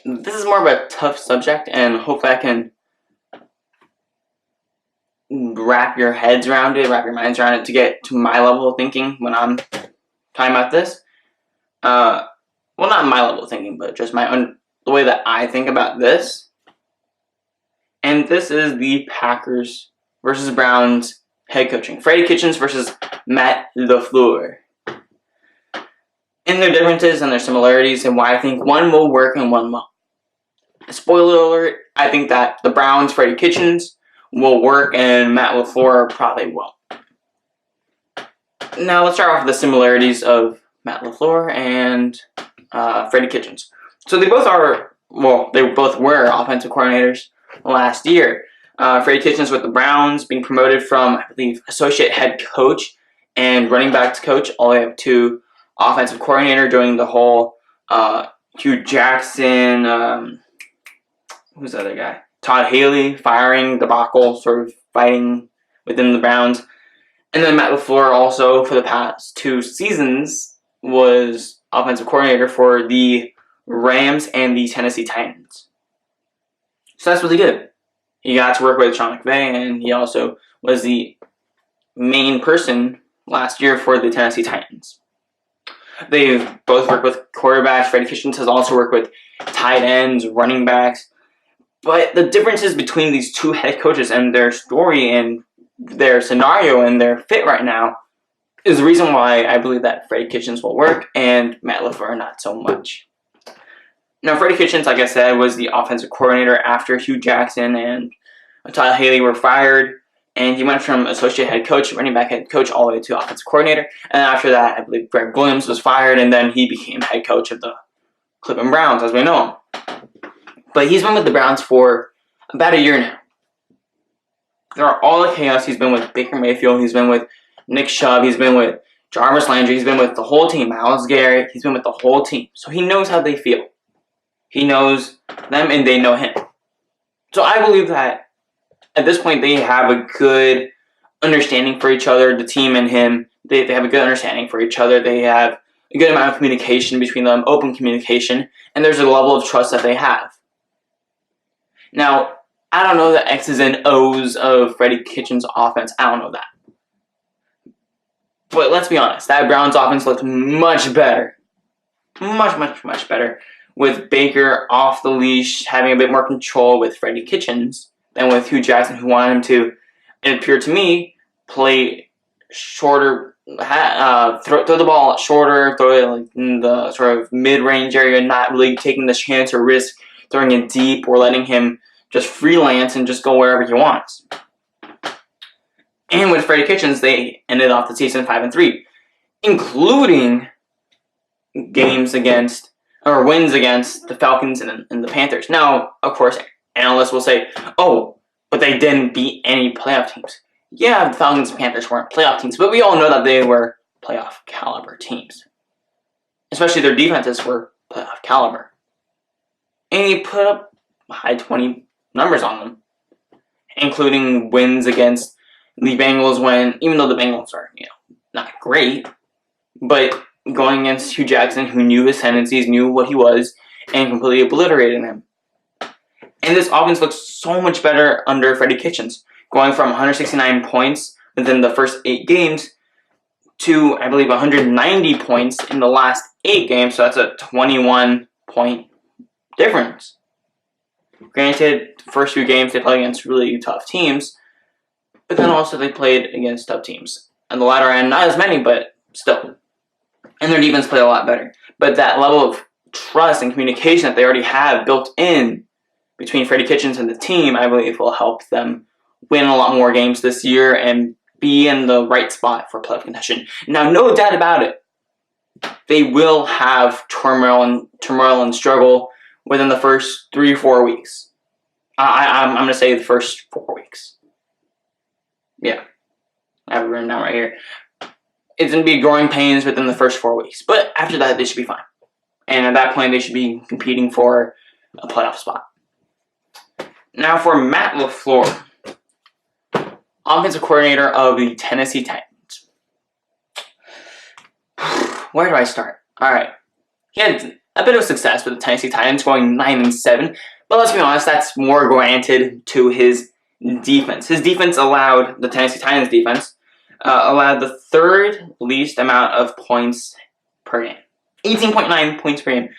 this is more of a tough subject, and hopefully I can wrap your heads around it, wrap your minds around it to get to my level of thinking when I'm talking about this. Well, not my level of thinking, but just the way that I think about this. And this is the Packers versus Browns head coaching. Freddie Kitchens versus Matt LaFleur. And their differences and their similarities and why I think one will work and one won't. Spoiler alert, I think that the Browns, Freddie Kitchens, will work and Matt LaFleur probably won't. Now let's start off with the similarities of Matt LaFleur and Freddie Kitchens. So they both were offensive coordinators last year. Freddie Kitchens with the Browns being promoted from, I believe, associate head coach and running backs coach all the way up to offensive coordinator, doing the whole Hugh Jackson, who's the other guy? Todd Haley firing debacle, sort of fighting within the Browns. And then Matt LaFleur also, for the past 2 seasons, was offensive coordinator for the Rams and the Tennessee Titans. So that's really good. He got to work with Sean McVay, and he also was the main person last year for the Tennessee Titans. They've both worked with quarterbacks. Freddie Kitchens has also worked with tight ends, running backs. But the differences between these two head coaches and their story and their scenario and their fit right now is the reason why I believe that Freddie Kitchens will work and Matt LaFleur not so much. Now, Freddie Kitchens, like I said, was the offensive coordinator after Hugh Jackson and Todd Haley were fired. And he went from associate head coach, running back head coach, all the way to offensive coordinator. And after that, I believe Greg Williams was fired, and then he became head coach of the Cleveland Browns, as we know him. But he's been with the Browns for about a year now. They're all the chaos. He's been with Baker Mayfield. He's been with Nick Chubb. He's been with Jarvis Landry. He's been with the whole team. Myles Garrett. He's been with the whole team. So he knows how they feel. He knows them, and they know him. So I believe that at this point, they have a good understanding for each other, the team and him. They have a good understanding for each other. They have a good amount of communication between them, open communication, and there's a level of trust that they have. Now, I don't know the X's and O's of Freddie Kitchens' offense. I don't know that. But let's be honest, that Browns offense looked much better. Much better with Baker off the leash, having a bit more control with Freddie Kitchens than with Hugh Jackson, who wanted him to, it appeared to me, play shorter, throw the ball shorter, throw it like in the sort of mid-range area, not really taking the chance or risk throwing it deep or letting him just freelance and just go wherever he wants. And with Freddie Kitchens, they ended off the season 5-3, including wins against the Falcons and the Panthers. Now, of course, analysts will say, oh, but they didn't beat any playoff teams. Yeah, the Falcons and Panthers weren't playoff teams, but we all know that they were playoff caliber teams. Especially their defenses were playoff caliber. And he put up high 20 numbers on them, including wins against the Bengals even though the Bengals are, not great, but going against Hugh Jackson, who knew his tendencies, knew what he was, and completely obliterated him. And this offense looks so much better under Freddie Kitchens, going from 169 points within the first 8 games to, I believe, 190 points in the last 8 games, so that's a 21-point difference. Granted, the first few games they played against really tough teams, but then also they played against tough teams. On the latter end, not as many, but still. And their defense played a lot better. But that level of trust and communication that they already have built in between Freddie Kitchens and the team, I believe will help them win a lot more games this year and be in the right spot for playoff contention. Now, no doubt about it, they will have turmoil and struggle within the first 3 or 4 weeks. I'm going to say the first 4 weeks. Yeah, I have it written down right here. It's going to be growing pains within the first 4 weeks. But after that, they should be fine. And at that point, they should be competing for a playoff spot. Now for Matt LaFleur, offensive coordinator of the Tennessee Titans. Where do I start? All right. He had a bit of success with the Tennessee Titans going 9-7. But let's be honest, that's more granted to his defense. His defense allowed the Tennessee Titans defense allowed the third least amount of points per game, 18.9 points per game.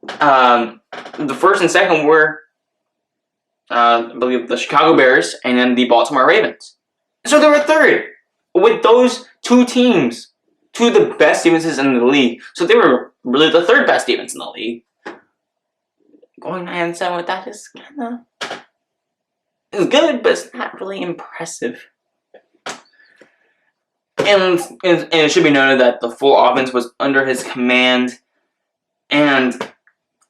The first and second were, I believe, the Chicago Bears and then the Baltimore Ravens. So they were third with those two teams, two of the best defenses in the league. So they were really the third best defense in the league. Going 9-7 with that is kind of, it's good, but it's not really impressive. And it should be noted that the full offense was under his command, and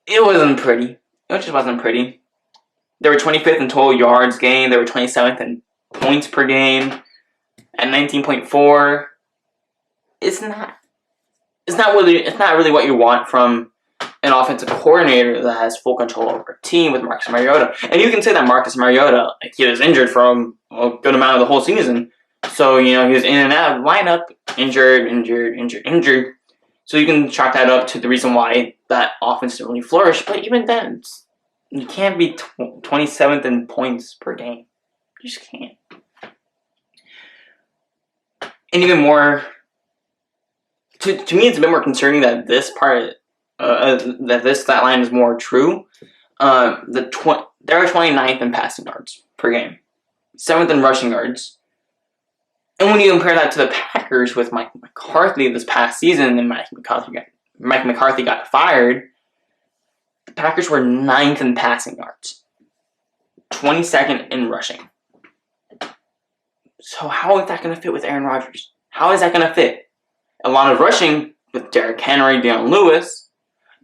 it wasn't pretty. It just wasn't pretty. They were 25th in total yards gained. They were 27th in points per game at 19.4. It's not really what you want from an offensive coordinator that has full control over a team with Marcus Mariota. And you can say that Marcus Mariota, he was injured for a good amount of the whole season. So, he was in and out of the lineup, injured. So you can chalk that up to the reason why that offense didn't really flourish. But even then, you can't be 27th in points per game. You just can't. And even more, to me, it's a bit more concerning that this part, that this stat line is more true. They are 29th in passing yards per game, 7th in rushing yards. And when you compare that to the Packers with Mike McCarthy this past season, and Mike McCarthy got fired, the Packers were 9th in passing yards, 22nd in rushing. So how is that going to fit with Aaron Rodgers? How is that going to fit? A lot of rushing with Derrick Henry, Deion Lewis,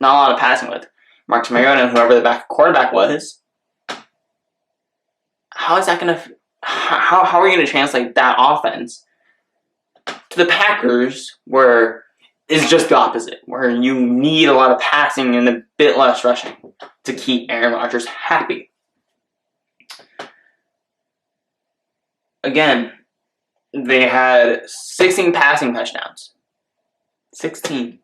not a lot of passing with Marcus Mariota and whoever the back quarterback was. How is that going to? How are you going to translate that offense to the Packers, where it's just the opposite, where you need a lot of passing and a bit less rushing to keep Aaron Rodgers happy? Again, they had 16 passing touchdowns. 16.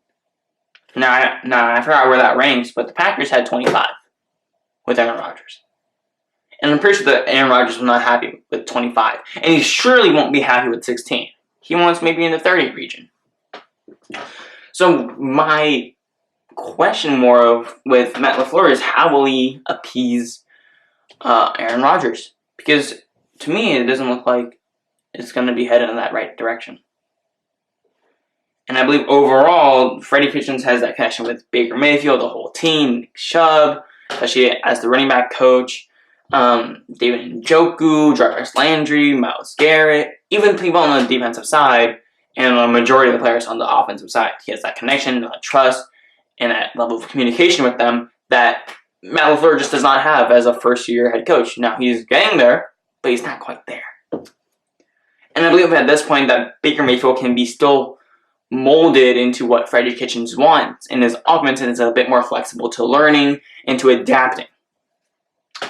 Now I forgot where that ranks, but the Packers had 25 with Aaron Rodgers. And I'm pretty sure that Aaron Rodgers was not happy with 25. And he surely won't be happy with 16. He wants maybe in the 30 region. So my question with Matt LaFleur is, how will he appease Aaron Rodgers? Because to me, it doesn't look like it's going to be headed in that right direction. And I believe overall, Freddie Kitchens has that connection with Baker Mayfield, the whole team, Nick Chubb, especially as the running back coach. David Njoku, Jarvis Landry, Myles Garrett, even people on the defensive side, and a majority of the players on the offensive side. He has that connection, that trust, and that level of communication with them that Matt LaFleur just does not have as a first-year head coach. Now, he's getting there, but he's not quite there. And I believe at this point that Baker Mayfield can be still molded into what Freddie Kitchens wants, and his offense is a bit more flexible to learning and to adapting.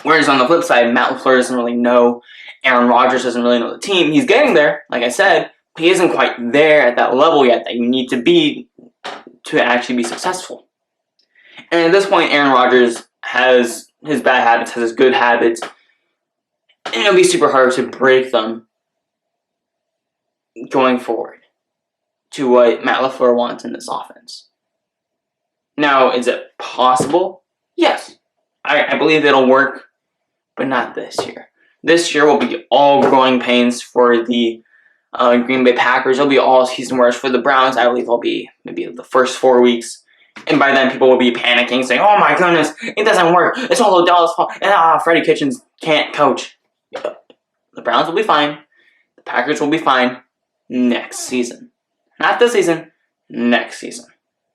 Whereas on the flip side, Matt LaFleur doesn't really know. Aaron Rodgers doesn't really know the team. He's getting there, like I said, but he isn't quite there at that level yet that you need to be to actually be successful. And at this point, Aaron Rodgers has his bad habits, has his good habits, and it'll be super hard to break them going forward to what Matt LaFleur wants in this offense. Now, is it possible? Yes. I believe it'll work, but not this year. This year will be all growing pains for the Green Bay Packers. It'll be all season, whereas for the Browns, I believe it'll be maybe the first 4 weeks. And by then, people will be panicking, saying, oh my goodness, it doesn't work. It's all Odell's fault. And Freddie Kitchens can't coach. The Browns will be fine. The Packers will be fine next season. Not this season, next season.